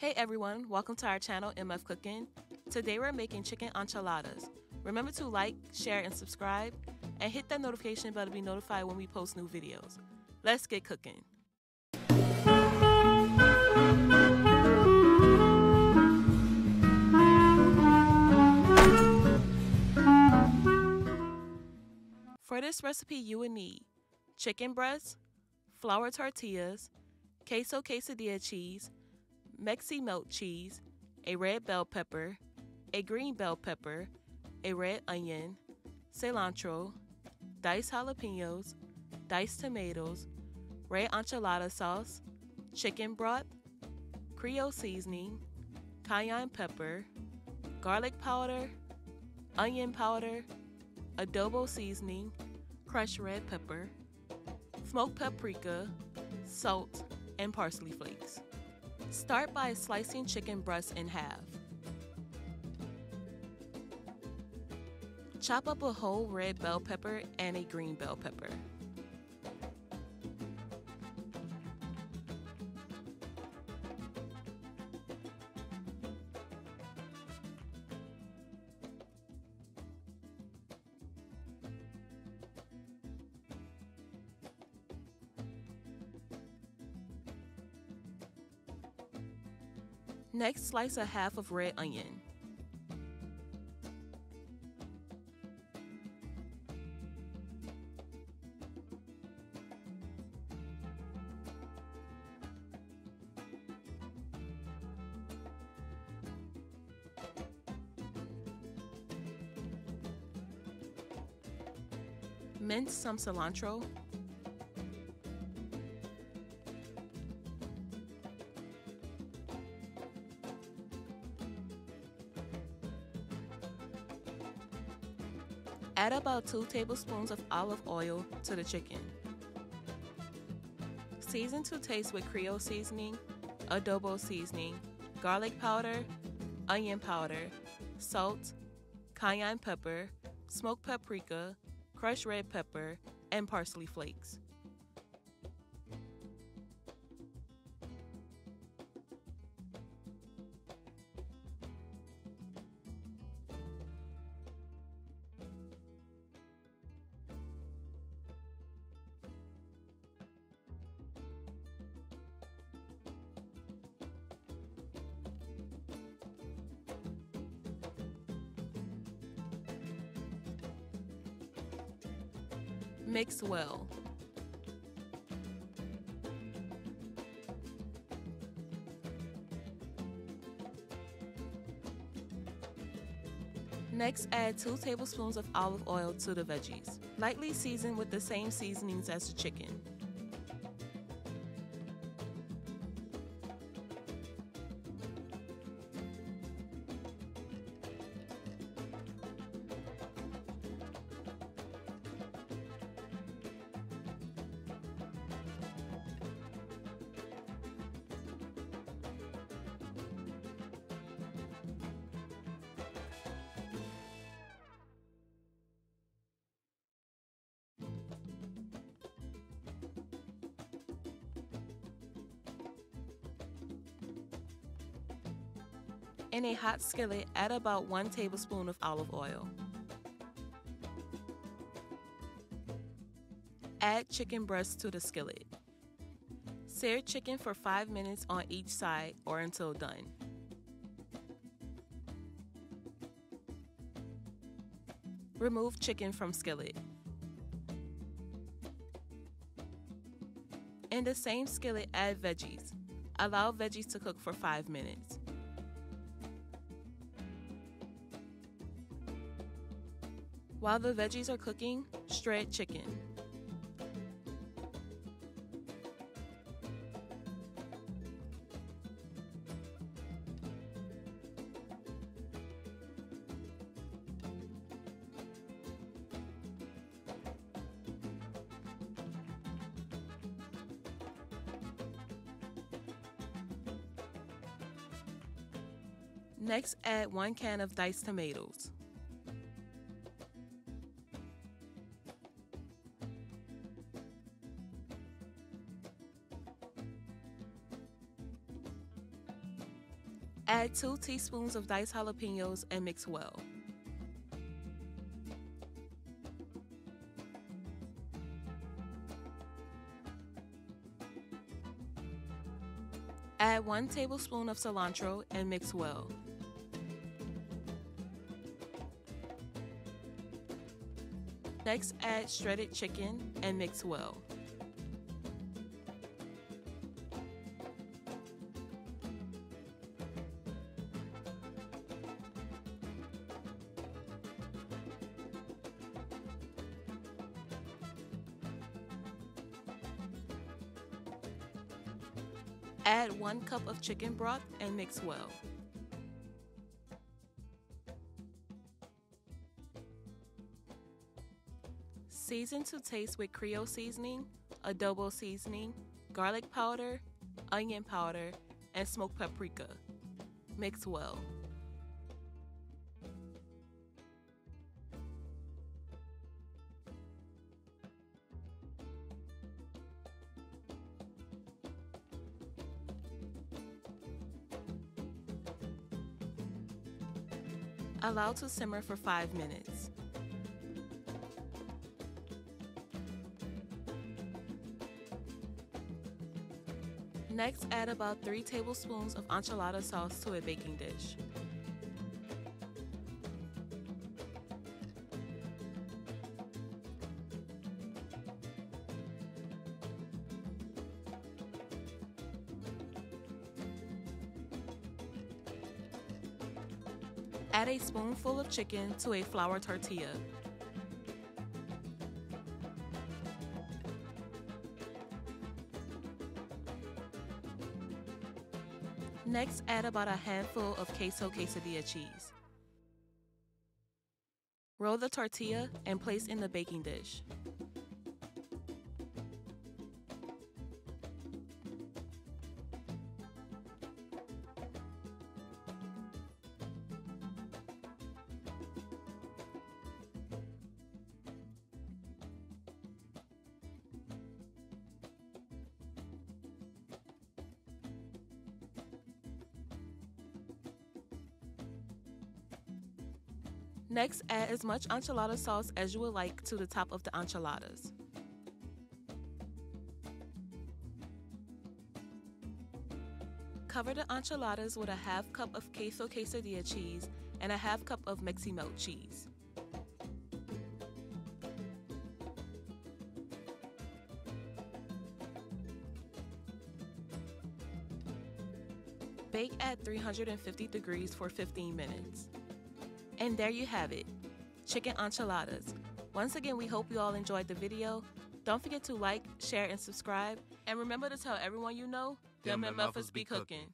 Hey everyone, welcome to our channel, MF Cooking. Today we're making chicken enchiladas. Remember to like, share, and subscribe, and hit that notification bell to be notified when we post new videos. Let's get cooking. For this recipe, you will need chicken breasts, flour tortillas, queso quesadilla cheese, Mexi-Melty cheese, a red bell pepper, a green bell pepper, a red onion, cilantro, diced jalapeños, diced tomatoes, red enchilada sauce, chicken broth, Creole Seasoning, Cayenne Pepper, garlic powder, onion powder, Adobo Seasoning, crushed red pepper, smoked paprika, salt, and parsley flakes. Start by slicing chicken breasts in half. Chop up a whole red bell pepper and a green bell pepper. Next, slice a half of red onion. Mince some cilantro. Add about 2 tablespoons of olive oil to the chicken. Season to taste with Creole Seasoning, Adobo Seasoning, garlic powder, onion powder, salt, cayenne pepper, smoked paprika, crushed red pepper, and parsley flakes. Mix well. Next, add 2 tablespoons of olive oil to the veggies. Lightly season with the same seasonings as the chicken. In a hot skillet, add about 1 tablespoon of olive oil. Add chicken breasts to the skillet. Sear chicken for 5 minutes on each side or until done. Remove chicken from skillet. In the same skillet, add veggies. Allow veggies to cook for 5 minutes. While the veggies are cooking, shred chicken. Next, add 1 can of diced tomatoes. Add 2 teaspoons of diced jalapeños and mix well. Add 1 tablespoon of cilantro and mix well. Next, add shredded chicken and mix well. Add 1 cup of chicken broth and mix well. Season to taste with Creole Seasoning, Adobo Seasoning, garlic powder, onion powder, and smoked paprika. Mix well. Allow to simmer for 5 minutes. Next, add about 3 tablespoons of enchilada sauce to a baking dish. Add a spoonful of chicken to a flour tortilla. Next, add about a handful of Queso Quesadilla cheese. Roll the tortilla and place in the baking dish. Next, add as much enchilada sauce as you would like to the top of the enchiladas. Cover the enchiladas with a half cup of Queso Quesadilla cheese and a half cup of Mexi-Melty cheese. Bake at 350 degrees for 15 minutes. And there you have it, chicken enchiladas. Once again, we hope you all enjoyed the video. Don't forget to like, share, and subscribe. And remember to tell everyone you know, them MFers be cooking.